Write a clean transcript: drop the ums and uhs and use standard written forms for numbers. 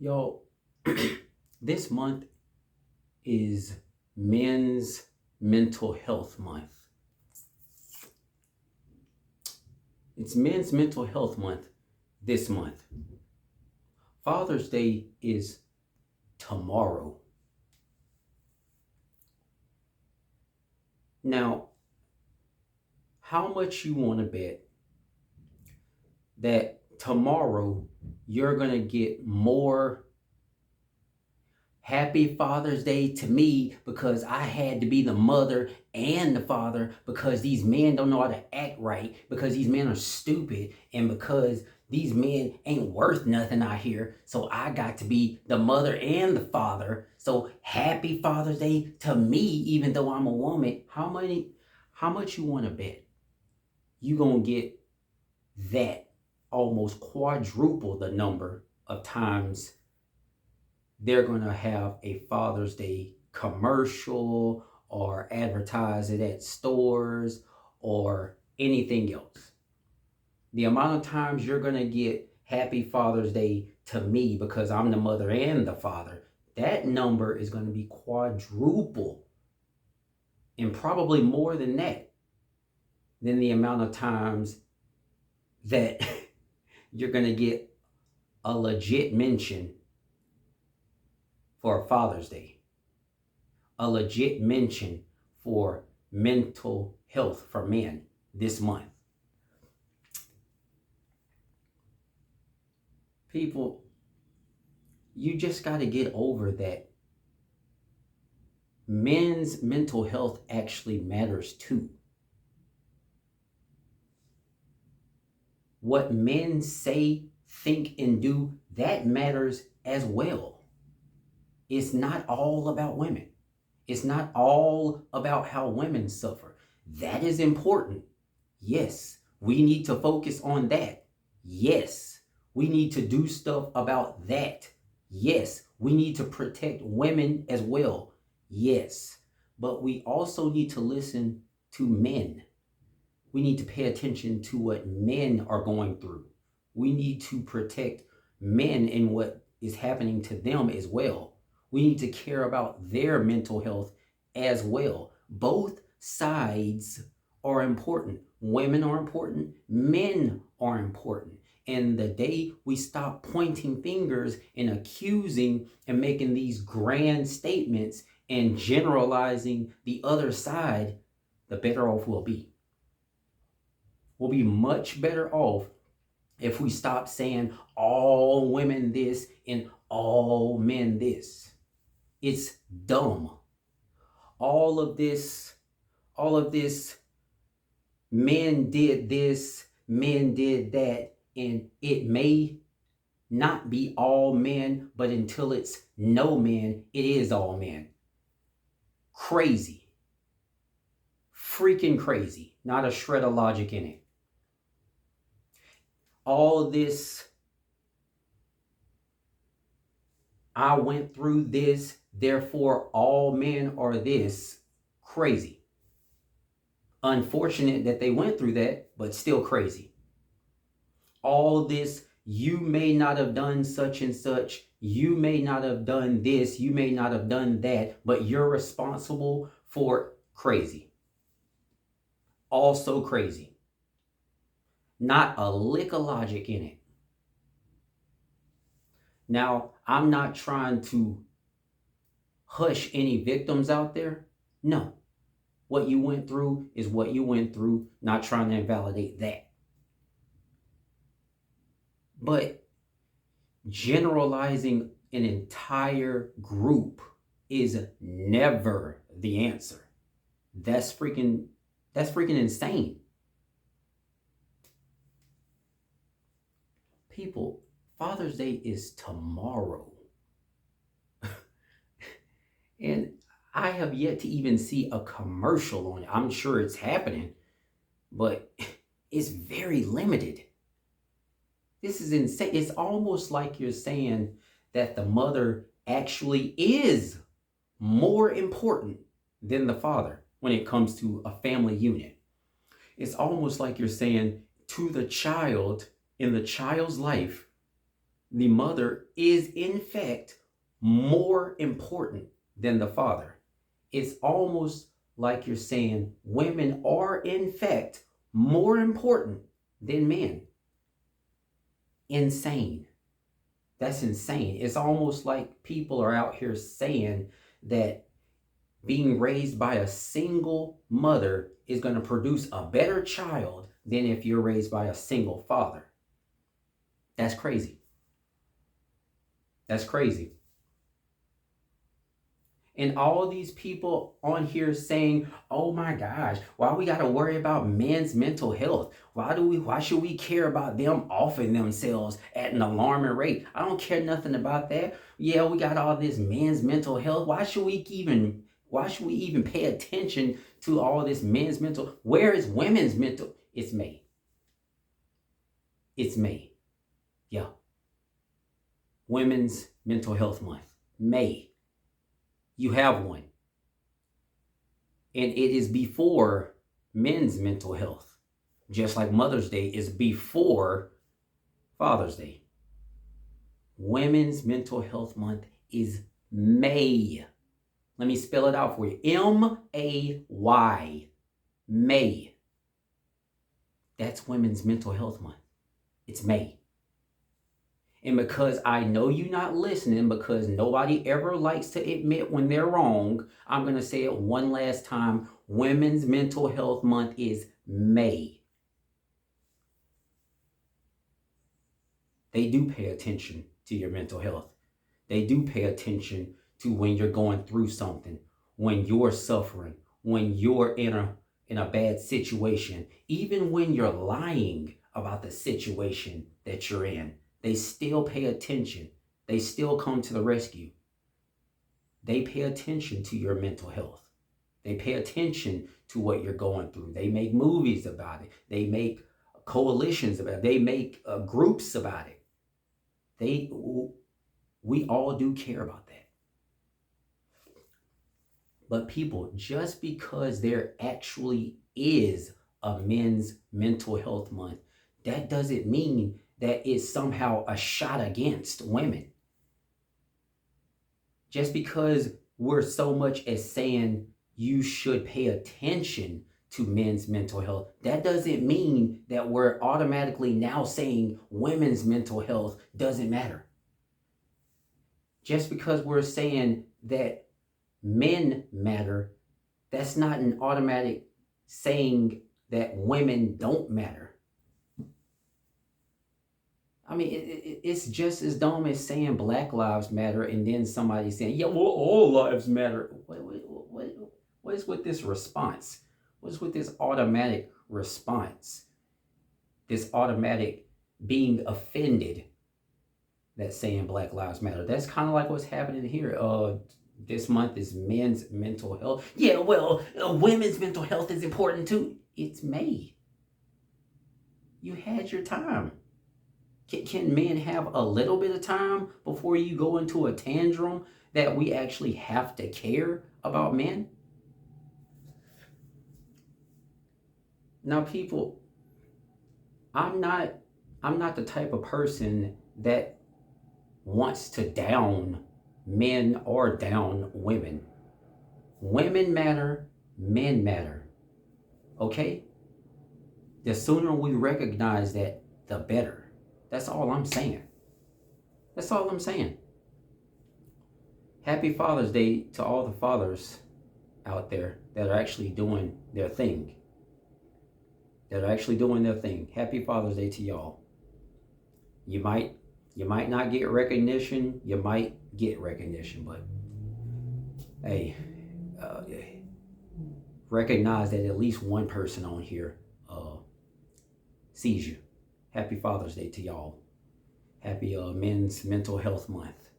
Y'all, this month is Men's Mental Health Month. It's Men's Mental Health Month this month. Father's Day is tomorrow. Now, how much you want to bet that tomorrow you're going to get more Happy Father's Day to me because I had to be the mother and the father because these men don't know how to act right, because these men are stupid, and because these men ain't worth nothing out here. So I got to be the mother and the father. So happy Father's Day to me, even though I'm a woman. How much you want to bet you gonna get that almost quadruple the number of times they're going to have a Father's Day commercial or advertise it at stores or anything else? The amount of times you're going to get Happy Father's Day to me because I'm the mother and the father, that number is going to be quadruple, and probably more than that, than the amount of times that you're going to get a legit mention for Father's Day, a legit mention for mental health for men this month. People, you just got to get over that men's mental health actually matters too. What men say, think, and do, that matters as well. It's not all about women. It's not all about how women suffer. That is important. Yes, we need to focus on that. Yes, we need to do stuff about that. Yes, we need to protect women as well. Yes, but we also need to listen to men. We need to pay attention to what men are going through. We need to protect men and what is happening to them as well. We need to care about their mental health as well. Both sides are important. Women are important. Men are important. And the day we stop pointing fingers and accusing and making these grand statements and generalizing the other side, the better off we'll be. We'll be much better off if we stop saying all women this and all men this. It's dumb. All of this, men did this, men did that, and it may not be all men, but until it's no men, it is all men. Crazy. Freaking crazy. Not a shred of logic in it. All this, I went through this, therefore all men are this, crazy. Unfortunate that they went through that, but still crazy. All this, you may not have done such and such, you may not have done this, you may not have done that, but you're responsible for, crazy. Also crazy. Not a lick of logic in it. Now, I'm not trying to hush any victims out there. No. What you went through is what you went through, not trying to invalidate that. But generalizing an entire group is never the answer. That's freaking insane. People, Father's Day is tomorrow. And I have yet to even see a commercial on it. I'm sure it's happening, but it's very limited. This is insane. It's almost like you're saying that the mother actually is more important than the father when it comes to a family unit. It's almost like you're saying to the child, in the child's life, the mother is in fact more important than the father. It's almost like you're saying women are in fact more important than men. Insane. That's insane. It's almost like people are out here saying that being raised by a single mother is going to produce a better child than if you're raised by a single father. That's crazy. That's crazy. And all these people on here saying, oh my gosh, why we got to worry about men's mental health? Why should we care about them offing themselves at an alarming rate? I don't care nothing about that. Yeah, we got all this men's mental health. Why should we even pay attention to all this men's mental? Where is women's mental? It's May. It's May. Yeah. Women's Mental Health Month. May. You have one. And it is before men's mental health. Just like Mother's Day is before Father's Day. Women's Mental Health Month is May. Let me spell it out for you. M-A-Y. May. That's Women's Mental Health Month. It's May. And because I know you're not listening, because nobody ever likes to admit when they're wrong, I'm going to say it one last time. Women's Mental Health Month is May. They do pay attention to your mental health. They do pay attention to when you're going through something, when you're suffering, when you're in a bad situation, even when you're lying about the situation that you're in. They still pay attention. They still come to the rescue. They pay attention to your mental health. They pay attention to what you're going through. They make movies about it. They make coalitions about it. They make groups about it. We all do care about that. But people, just because there actually is a men's mental health month, that doesn't mean that is somehow a shot against women. Just because we're so much as saying you should pay attention to men's mental health, that doesn't mean that we're automatically now saying women's mental health doesn't matter. Just because we're saying that men matter, that's not an automatic saying that women don't matter. I mean, it's just as dumb as saying Black Lives Matter and then somebody saying, yeah, well, all lives matter. What is with this response? What is with this automatic response? This automatic being offended that's saying Black Lives Matter. That's kind of like what's happening here. This month is men's mental health. Yeah, well, women's mental health is important too. It's May. You had your time. Can men have a little bit of time before you go into a tantrum that we actually have to care about men? Now, people, I'm not the type of person that wants to down men or down women. Women matter, men matter. Okay? The sooner we recognize that, the better. That's all I'm saying. That's all I'm saying. Happy Father's Day to all the fathers out there that are actually doing their thing. Happy Father's Day to y'all. You might not get recognition. You might get recognition, but hey, recognize that at least one person on here sees you. Happy Father's Day to y'all. Happy Men's Mental Health Month.